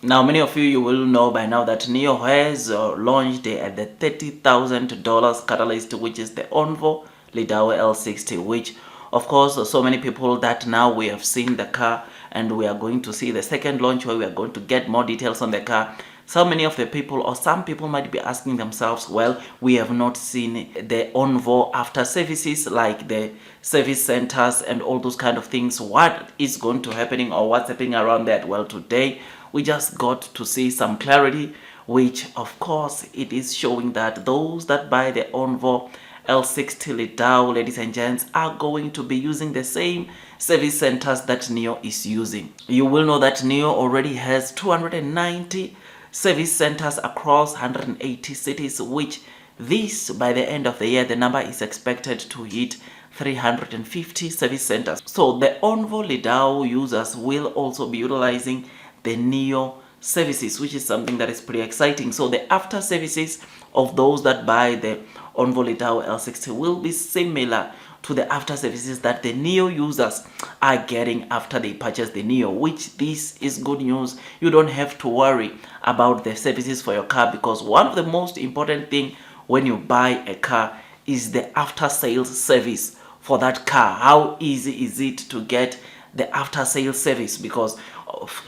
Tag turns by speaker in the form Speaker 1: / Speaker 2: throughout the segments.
Speaker 1: Now, many of you will know by now that Nio has launched at the $30,000 catalyst, which is the ONVO L60, which of course so many people that now we have seen the car and we are going to see the second launch where we are going to get more details on the car. So many of the people, or some people, might be asking themselves, well, we have not seen the ONVO after services like the service centers and all those kind of things. What is going to happening, or what's happening around that? Well, today we just got to see some clarity, which of course it is showing that those that buy the ONVO L60 Dow, ladies and gents, are going to be using the same service centers that Nio is using. You will know that Nio already has 290 service centers across 180 cities, which this, by the end of the year, the number is expected to hit 350 service centers. So the ONVO Lidao users will also be utilizing the Nio services, which is something that is pretty exciting. So the after services of those that buy the ONVO Lidao L60 will be similar to the after services that the Nio users are getting after they purchase the Nio, which this is good news. You don't have to worry about the services for your car, because one of the most important thing when you buy a car is the after sales service for that car. How easy is it to get the after sales service? Because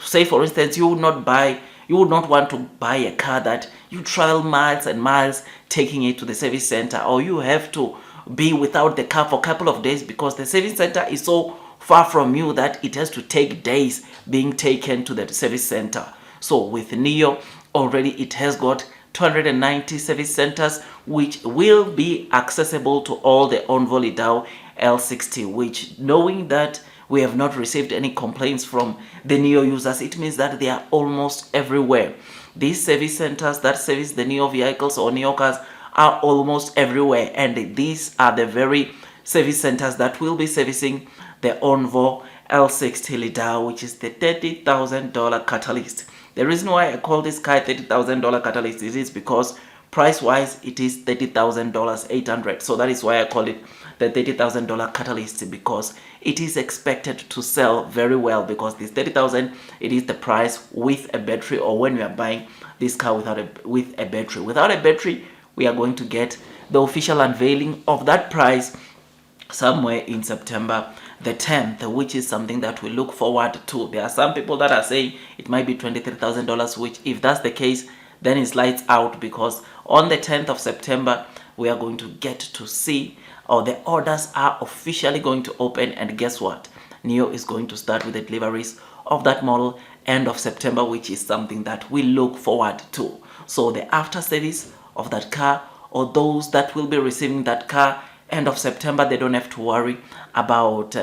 Speaker 1: say for instance, you would not want to buy a car that you travel miles and miles taking it to the service center, or you have to be without the car for a couple of days because the service center is so far from you that it has to take days being taken to the service center. So with Nio, already it has got 290 service centers which will be accessible to all the ONVO Lidao L60, which, knowing that we have not received any complaints from the Nio users, it means that they are almost everywhere. These service centers that service the Nio vehicles or Nio cars are almost everywhere, and these are the very service centers that will be servicing the ONVO L60 Lidao, which is the $30,000 catalyst. The reason why I call this car $30,000 catalyst is because price-wise it is $30,800. So that is why I call it the $30,000 catalyst, because it is expected to sell very well, because this 30,000, it is the price with a battery, or when we are buying this car with a battery. Without a battery, we are going to get the official unveiling of that price somewhere in September the 10th, which is something that we look forward to. There are some people that are saying it might be $23,000, which, if that's the case, then it's lights out, because on the 10th of September we are going to get to see, or the orders are officially going to open, and guess what? Nio is going to start with the deliveries of that model end of September, which is something that we look forward to. So the after service of that car, or those that will be receiving that car end of September, they don't have to worry about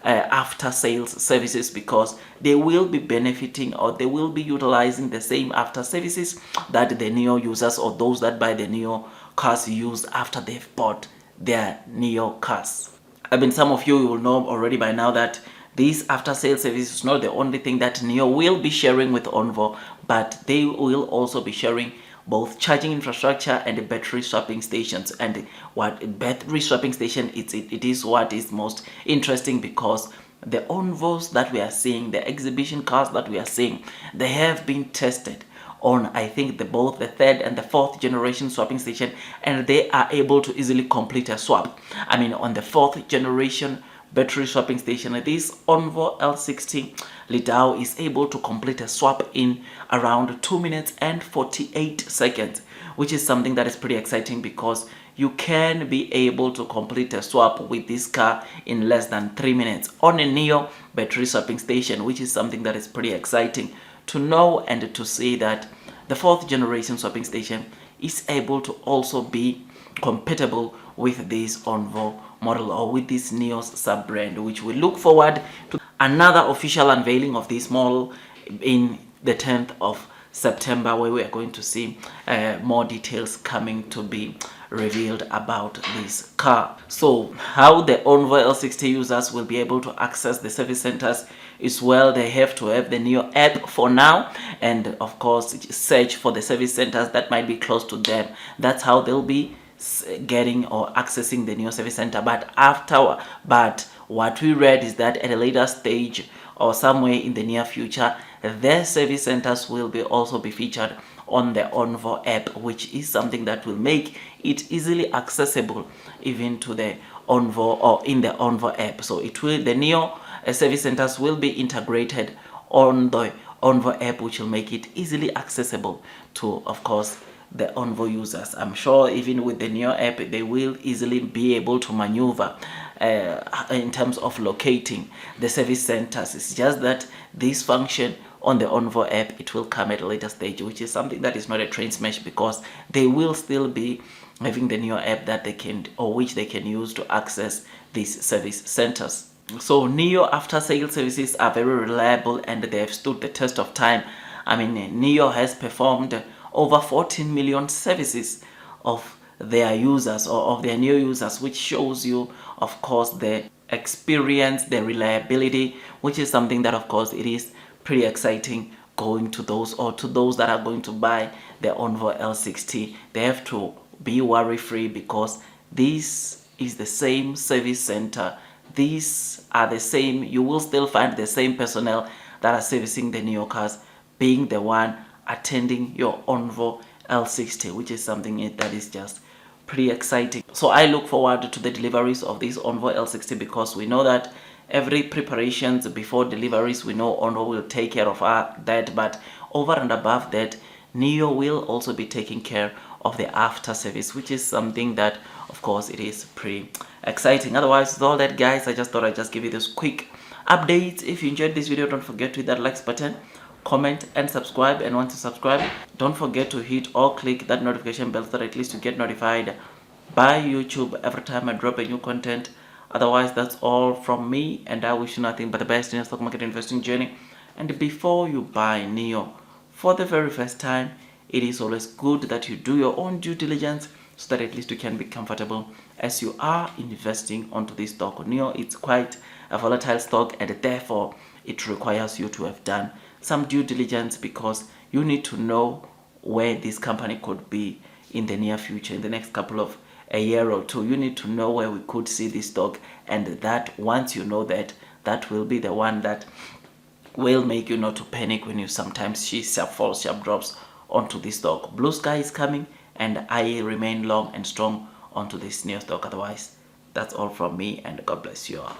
Speaker 1: after sales services, because they will be benefiting, or they will be utilizing the same after services that the Nio users, or those that buy the Nio cars, use after they've bought their Nio cars. I mean, some of you will know already by now that this after sales service is not the only thing that Nio will be sharing with ONVO, but they will also be sharing both charging infrastructure and battery swapping stations. And what battery swapping station, it is what is most interesting, because the ONVOs that we are seeing, the exhibition cars that we are seeing, they have been tested on, I think, both the third and the fourth generation swapping station, and they are able to easily complete a swap. I mean, on the fourth generation battery swapping station, this ONVO L60 Lidao is able to complete a swap in around 2 minutes and 48 seconds, which is something that is pretty exciting, because you can be able to complete a swap with this car in less than 3 minutes on a Nio battery swapping station, which is something that is pretty exciting to know and to see that the fourth generation swapping station is able to also be compatible with this ONVO model, or with this Nio's sub-brand, which we look forward to another official unveiling of this model in the 10th of September, where we are going to see more details coming to be revealed about this car. So how the ONVO L60 users will be able to access the service centers is, well, they have to have the Nio app for now, and of course search for the service centers that might be close to them. That's how they'll be getting or accessing the Nio service center. But what we read is that at a later stage, or somewhere in the near future, their service centers will be also be featured on the ONVO app, which is something that will make it easily accessible even to the ONVO or in the ONVO app. So it will, the Nio service centers will be integrated on the ONVO app, which will make it easily accessible to, of course, the ONVO users. I'm sure even with the Nio app, they will easily be able to maneuver in terms of locating the service centers. It's just that this function on the ONVO app, it will come at a later stage, which is something that is not a train smash, because they will still be having the Nio app that they can, or which they can use to access these service centers. So Nio after sales services are very reliable and they have stood the test of time. I mean, Nio has performed over 14 million services of their users or of their new users, which shows you, of course, the experience, the reliability, which is something that, of course, it is pretty exciting going to those, or to those that are going to buy the ONVO L60. They have to be worry free, because this is the same service center. These are the same, you will still find the same personnel that are servicing the Nio cars being the one attending your ONVO L60, which is something that is just pretty exciting. So I look forward to the deliveries of this ONVO L60, because we know that every preparations before deliveries, we know ONVO will take care of that, but over and above that, Nio will also be taking care of the after service, which is something that, of course, it is pretty exciting. Otherwise, with all that, guys, I just thought I'd just give you this quick update. If you enjoyed this video, don't forget to hit that like button, comment and subscribe. And once you subscribe, don't forget to hit or click that notification bell so that at least you get notified by YouTube every time I drop a new content. Otherwise, that's all from me, and I wish you nothing but the best in your stock market investing journey. And before you buy Nio for the very first time, it is always good that you do your own due diligence, so that at least you can be comfortable as you are investing onto this stock. Nio, it's quite a volatile stock, and therefore it requires you to have done some due diligence, because you need to know where this company could be in the near future, in the next couple of a year or two. You need to know where we could see this stock, and that once you know that, that will be the one that will make you not to panic when you sometimes see sharp falls, sharp drops onto this stock. Blue sky is coming, and I remain long and strong onto this new stock. Otherwise, that's all from me, and God bless you all.